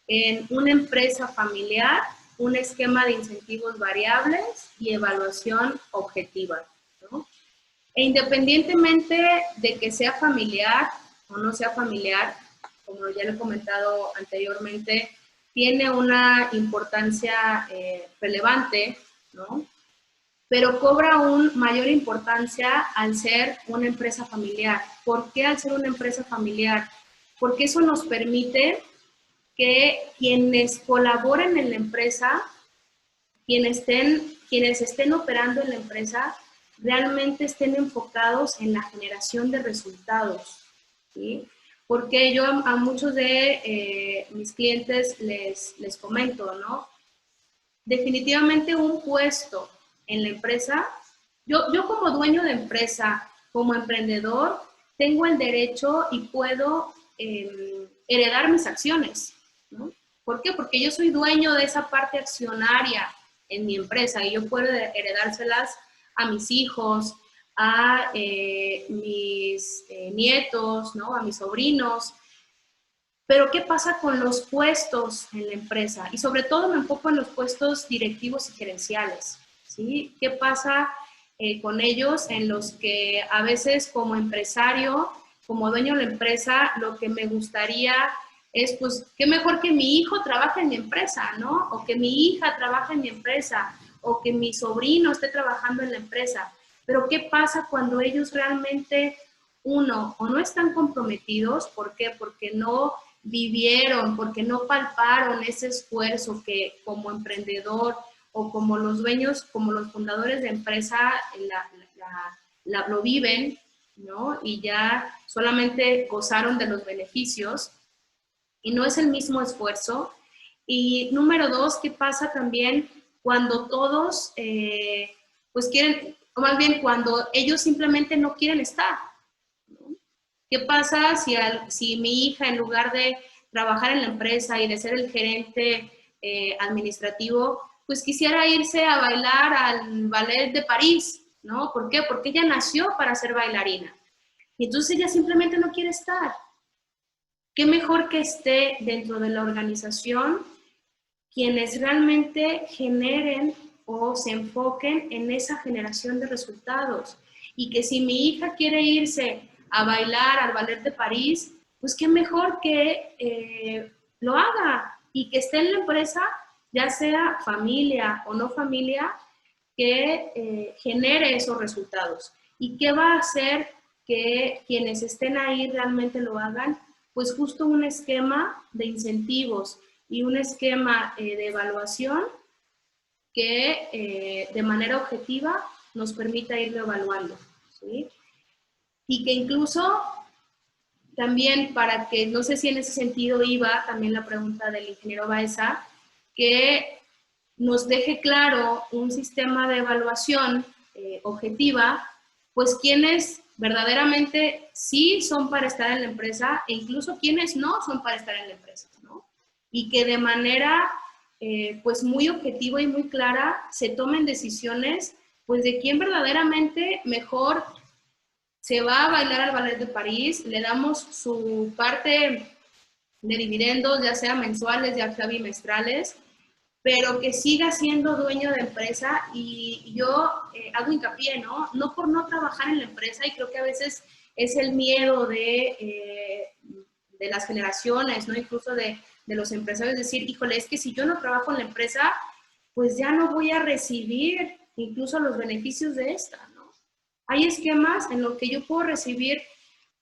en una empresa familiar un esquema de incentivos variables y evaluación objetiva, ¿no? E independientemente de que sea familiar o no sea familiar, como ya lo he comentado anteriormente, tiene una importancia relevante, ¿no? Pero cobra aún mayor importancia al ser una empresa familiar. ¿Por qué al ser una empresa familiar? Porque eso nos permite que quienes colaboren en la empresa, quienes estén operando en la empresa, realmente estén enfocados en la generación de resultados, ¿sí? Porque yo a muchos de mis clientes les comento, ¿no? Definitivamente un puesto en la empresa, yo como dueño de empresa, como emprendedor, tengo el derecho y puedo heredar mis acciones, ¿no? ¿Por qué? Porque yo soy dueño de esa parte accionaria en mi empresa y yo puedo heredárselas a mis hijos, a mis nietos, ¿no? A mis sobrinos. Pero ¿qué pasa con los puestos en la empresa? Y sobre todo me enfoco en los puestos directivos y gerenciales, ¿sí? ¿Qué pasa con ellos en los que a veces como empresario, como dueño de la empresa, lo que me gustaría es, pues, qué mejor que mi hijo trabaje en mi empresa, ¿no? O que mi hija trabaje en mi empresa, o que mi sobrino esté trabajando en la empresa. Pero ¿qué pasa cuando ellos realmente, uno, o no están comprometidos? ¿Por qué? Porque no vivieron, porque no palparon ese esfuerzo que como emprendedor o como los dueños, como los fundadores de empresa lo viven, ¿no? Y ya solamente gozaron de los beneficios y no es el mismo esfuerzo. Y número dos, ¿qué pasa también cuando todos pues quieren, o más bien cuando ellos simplemente no quieren estar? ¿Qué pasa si mi hija, en lugar de trabajar en la empresa y de ser el gerente administrativo, pues quisiera irse a bailar al Ballet de París, ¿no? ¿Por qué? Porque ella nació para ser bailarina. Y entonces ella simplemente no quiere estar. ¿Qué mejor que esté dentro de la organización quienes realmente generen o se enfoquen en esa generación de resultados? Y que si mi hija quiere irse a bailar al Ballet de París, pues qué mejor que lo haga y que esté en la empresa, ya sea familia o no familia, que genere esos resultados. ¿Y qué va a hacer que quienes estén ahí realmente lo hagan? Pues justo un esquema de incentivos y un esquema de evaluación que de manera objetiva nos permita irlo evaluando, ¿sí? Y que incluso también para que, no sé si en ese sentido iba también la pregunta del ingeniero Baeza, que nos deje claro un sistema de evaluación objetiva, pues quienes verdaderamente sí son para estar en la empresa e incluso quienes no son para estar en la empresa, ¿no? Y que de manera pues muy objetiva y muy clara se tomen decisiones pues de quién verdaderamente mejor se va a bailar al Ballet de París, le damos su parte de dividendos, ya sea mensuales, ya sea bimestrales, pero que siga siendo dueño de empresa. Y yo hago hincapié, ¿no? No por no trabajar en la empresa, y creo que a veces es el miedo de las generaciones, ¿no? Incluso de los empresarios, decir, híjole, es que si yo no trabajo en la empresa, pues ya no voy a recibir incluso los beneficios de esta, ¿no? Hay esquemas en los que yo puedo recibir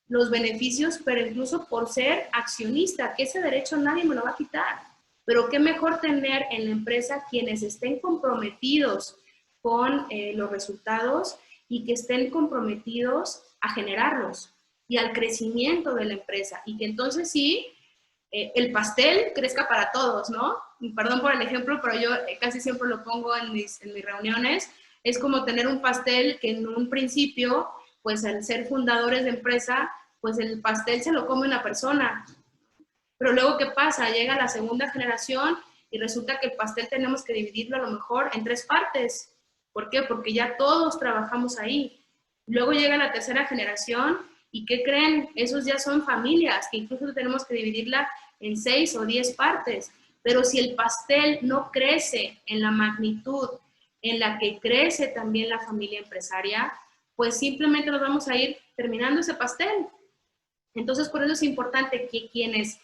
los beneficios, pero incluso por ser accionista, que ese derecho nadie me lo va a quitar. Pero qué mejor tener en la empresa quienes estén comprometidos con los resultados y que estén comprometidos a generarlos y al crecimiento de la empresa. Y que entonces sí, el pastel crezca para todos, ¿no? Perdón por el ejemplo, pero yo casi siempre lo pongo en mis reuniones. Es como tener un pastel que en un principio, pues al ser fundadores de empresa, pues el pastel se lo come una persona. Pero luego, ¿qué pasa? Llega la segunda generación y resulta que el pastel tenemos que dividirlo a lo mejor en 3 partes. ¿Por qué? Porque ya todos trabajamos ahí. Luego llega la tercera generación y ¿qué creen? Esos ya son familias, que incluso tenemos que dividirla en 6 o 10 partes. Pero si el pastel no crece en la magnitud en la que crece también la familia empresaria, pues simplemente nos vamos a ir terminando ese pastel. Entonces, por eso es importante que quienes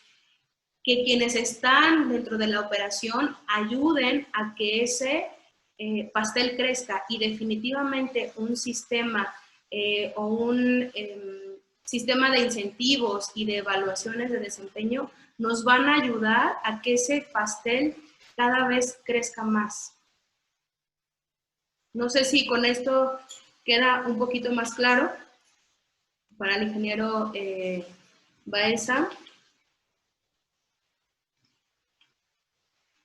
están dentro de la operación ayuden a que ese pastel crezca, y definitivamente un sistema o un sistema de incentivos y de evaluaciones de desempeño nos van a ayudar a que ese pastel cada vez crezca más. No sé si con esto queda un poquito más claro para el ingeniero Baeza.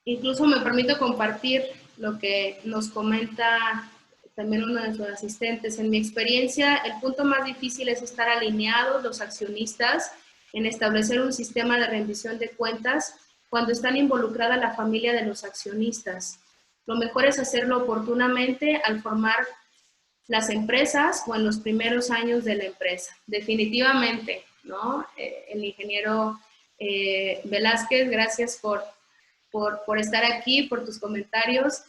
Incluso me permito compartir lo que nos comenta también uno de sus asistentes. En mi experiencia, el punto más difícil es estar alineados los accionistas en establecer un sistema de rendición de cuentas cuando están involucrada la familia de los accionistas. Lo mejor es hacerlo oportunamente al formar las empresas o en los primeros años de la empresa. Definitivamente, ¿no? El ingeniero Velázquez, gracias por estar aquí, por tus comentarios.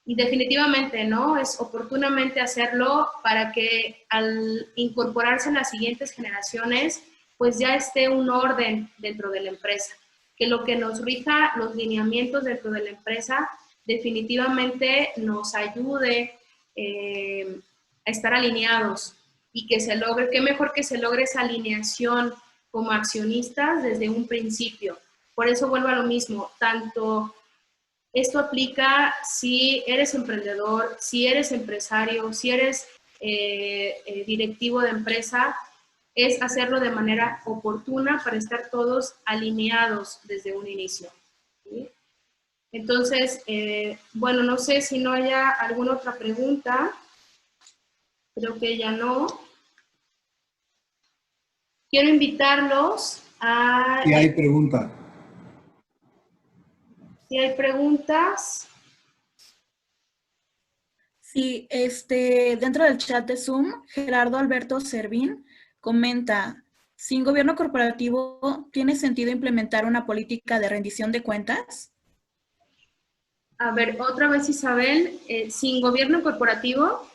Y definitivamente, ¿no? Es oportunamente hacerlo para que al incorporarse en las siguientes generaciones, pues ya esté un orden dentro de la empresa. Que lo que nos rija los lineamientos dentro de la empresa definitivamente nos ayude a estar alineados y que se logre, qué mejor que se logre esa alineación como accionistas desde un principio. Por eso vuelvo a lo mismo, tanto esto aplica si eres emprendedor, si eres empresario, si eres directivo de empresa, es hacerlo de manera oportuna para estar todos alineados desde un inicio, ¿sí? Entonces, bueno, no sé si no haya alguna otra pregunta. Creo que ya no. Quiero invitarlos a... Sí, hay pregunta. Si hay preguntas. Sí, dentro del chat de Zoom, Gerardo Alberto Servín comenta, ¿sin gobierno corporativo tiene sentido implementar una política de rendición de cuentas? A ver, otra vez Isabel, ¿sin gobierno corporativo?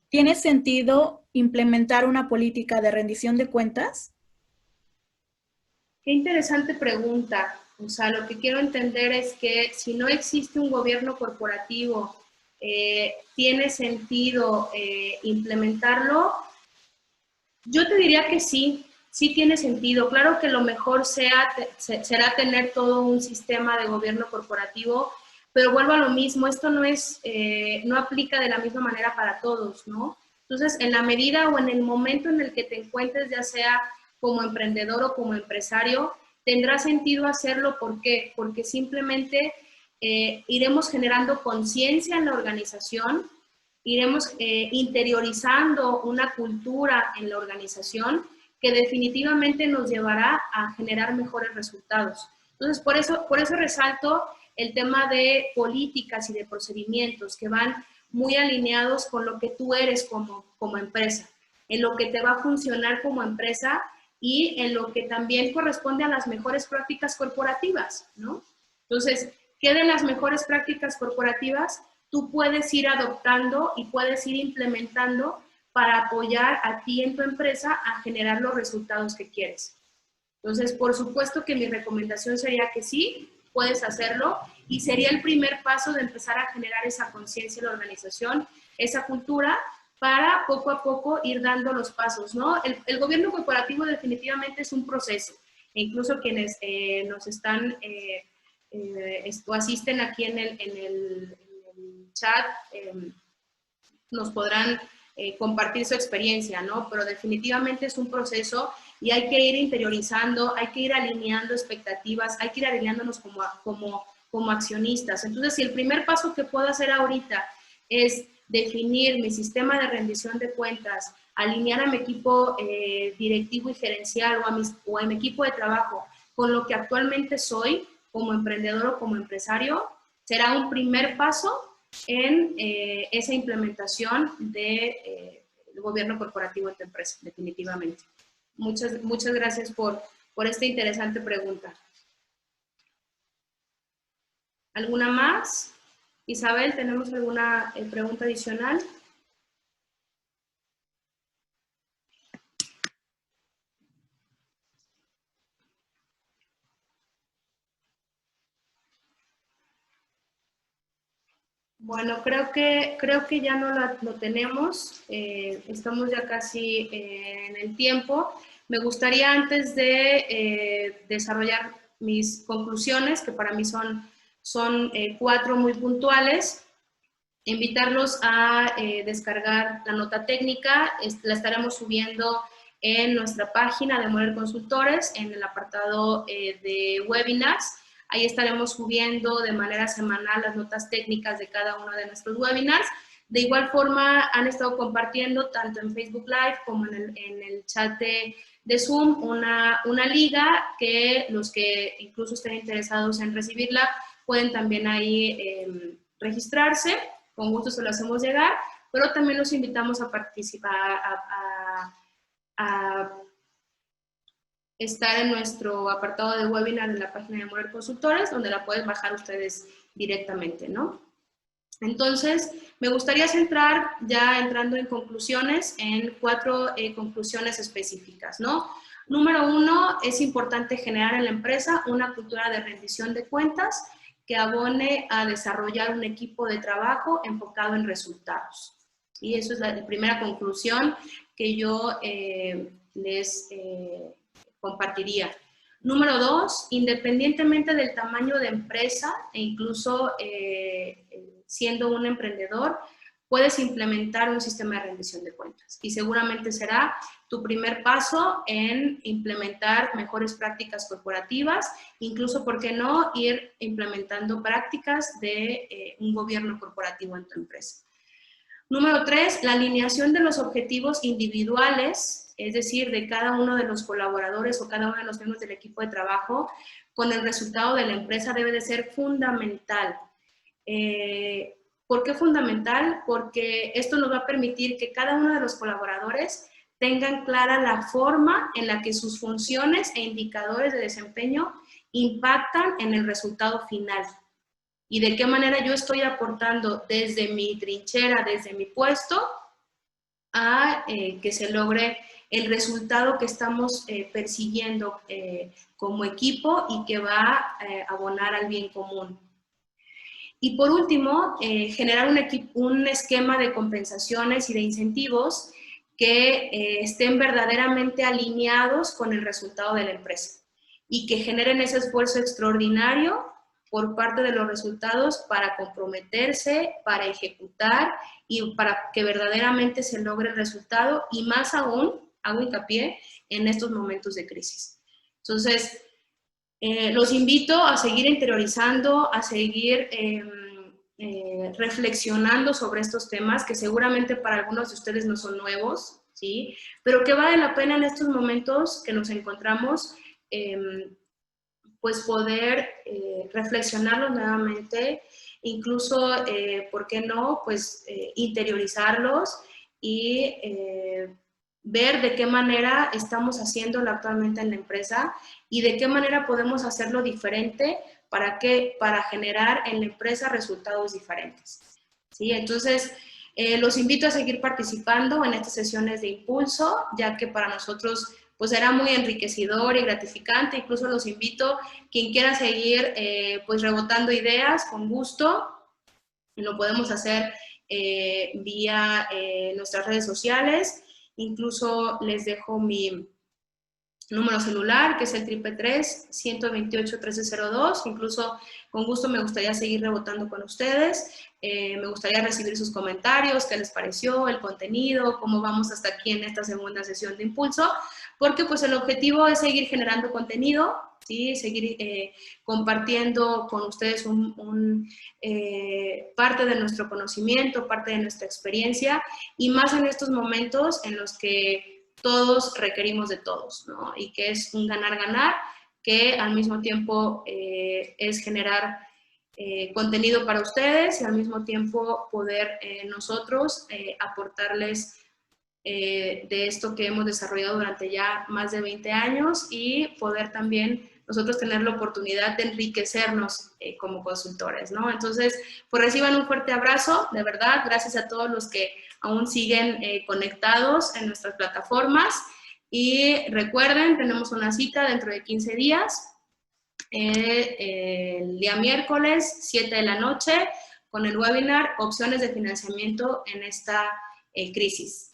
¿Tiene sentido implementar una política de rendición de cuentas? Qué interesante pregunta. O sea, lo que quiero entender es que si no existe un gobierno corporativo, ¿tiene sentido implementarlo? Yo te diría que sí, sí tiene sentido. Claro que lo mejor será tener todo un sistema de gobierno corporativo, pero vuelvo a lo mismo, esto no aplica de la misma manera para todos, ¿no? Entonces, en la medida o en el momento en el que te encuentres, ya sea como emprendedor o como empresario, tendrá sentido hacerlo. ¿Por qué? Porque simplemente iremos generando conciencia en la organización, iremos interiorizando una cultura en la organización que definitivamente nos llevará a generar mejores resultados. Entonces, por eso resalto el tema de políticas y de procedimientos que van muy alineados con lo que tú eres como empresa, en lo que te va a funcionar como empresa y en lo que también corresponde a las mejores prácticas corporativas, ¿no? Entonces, ¿Qué de las mejores prácticas corporativas tú puedes ir adoptando y puedes ir implementando para apoyar a ti en tu empresa a generar los resultados que quieres? Entonces, por supuesto que mi recomendación sería que sí, puedes hacerlo y sería el primer paso de empezar a generar esa conciencia en la organización, esa cultura, para poco a poco ir dando los pasos, ¿no? El gobierno corporativo definitivamente es un proceso, e incluso quienes nos están o asisten aquí en el chat nos podrán compartir su experiencia, ¿no? Pero definitivamente es un proceso y hay que ir interiorizando, hay que ir alineando expectativas, hay que ir alineándonos como accionistas. Entonces, si el primer paso que puedo hacer ahorita es definir mi sistema de rendición de cuentas, alinear a mi equipo directivo y gerencial o a mi equipo de trabajo con lo que actualmente soy como emprendedor o como empresario, será un primer paso en esa implementación del gobierno corporativo en tu empresa, definitivamente. Muchas gracias por esta interesante pregunta. ¿Alguna más? Isabel, ¿tenemos alguna pregunta adicional? Bueno, creo que ya no lo tenemos. Estamos ya casi en el tiempo. Me gustaría, antes de desarrollar mis conclusiones, que para mí son 4 muy puntuales, invitarlos a descargar la nota técnica. La estaremos subiendo en nuestra página de Moller Consultores, en el apartado de webinars. Ahí estaremos subiendo de manera semanal las notas técnicas de cada uno de nuestros webinars. De igual forma, han estado compartiendo tanto en Facebook Live como en el chat de Zoom una liga que los que incluso estén interesados en recibirla pueden también ahí registrarse. Con gusto se lo hacemos llegar, pero también los invitamos a participar, a estar en nuestro apartado de webinar en la página de Moller Consultores, donde la pueden bajar ustedes directamente, ¿no? Entonces, me gustaría centrar, ya entrando en conclusiones, en 4 conclusiones específicas, ¿no? Número 1, es importante generar en la empresa una cultura de rendición de cuentas que abone a desarrollar un equipo de trabajo enfocado en resultados. Y eso es la primera conclusión que yo les compartiría. Número 2, independientemente del tamaño de empresa e incluso siendo un emprendedor, puedes implementar un sistema de rendición de cuentas y seguramente será tu primer paso en implementar mejores prácticas corporativas, incluso, ¿por qué no?, ir implementando prácticas de un gobierno corporativo en tu empresa. Número 3, la alineación de los objetivos individuales, es decir, de cada uno de los colaboradores o cada uno de los miembros del equipo de trabajo, con el resultado de la empresa debe de ser fundamental. ¿Por qué fundamental? Porque esto nos va a permitir que cada uno de los colaboradores tengan clara la forma en la que sus funciones e indicadores de desempeño impactan en el resultado final. Y de qué manera yo estoy aportando desde mi trinchera, desde mi puesto, a que se logre el resultado que estamos persiguiendo como equipo y que va a abonar al bien común. Y por último, generar un esquema de compensaciones y de incentivos que estén verdaderamente alineados con el resultado de la empresa y que generen ese esfuerzo extraordinario por parte de los resultados para comprometerse, para ejecutar y para que verdaderamente se logre el resultado, y más aún, hago hincapié, en estos momentos de crisis. Entonces, los invito a seguir interiorizando, a seguir reflexionando sobre estos temas que seguramente para algunos de ustedes no son nuevos, ¿sí? Pero que vale la pena en estos momentos que nos encontramos, pues poder reflexionarlos nuevamente, incluso, ¿por qué no?, pues interiorizarlos y ver de qué manera estamos haciéndolo actualmente en la empresa y de qué manera podemos hacerlo diferente ¿Para qué? Para generar en la empresa resultados diferentes. ¿Sí? Entonces, los invito a seguir participando en estas sesiones de impulso, ya que para nosotros pues será muy enriquecedor y gratificante. Incluso los invito, quien quiera seguir pues rebotando ideas, con gusto, lo podemos hacer vía nuestras redes sociales. Incluso les dejo mi número celular, que es el 333-128-1302. Incluso con gusto me gustaría seguir rebotando con ustedes. Me gustaría recibir sus comentarios, qué les pareció el contenido, cómo vamos hasta aquí en esta segunda sesión de Impulso, porque pues el objetivo es seguir generando contenido, ¿sí? Seguir compartiendo con ustedes parte de nuestro conocimiento, parte de nuestra experiencia, y más en estos momentos en los que todos requerimos de todos, ¿no? Y que es un ganar-ganar, que al mismo tiempo es generar contenido para ustedes y al mismo tiempo poder nosotros aportarles de esto que hemos desarrollado durante ya más de 20 años y poder también nosotros tener la oportunidad de enriquecernos como consultores, ¿no? Entonces, pues reciban un fuerte abrazo, de verdad, gracias a todos los que aún siguen conectados en nuestras plataformas, y recuerden, tenemos una cita dentro de 15 días, el día miércoles, 7 de la noche, con el webinar Opciones de Financiamiento en esta crisis.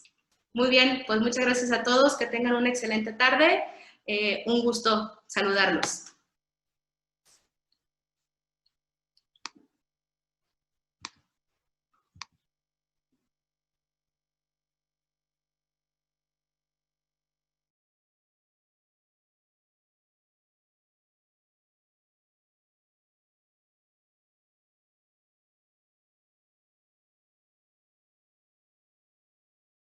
Muy bien, pues muchas gracias a todos, que tengan una excelente tarde, un gusto saludarlos.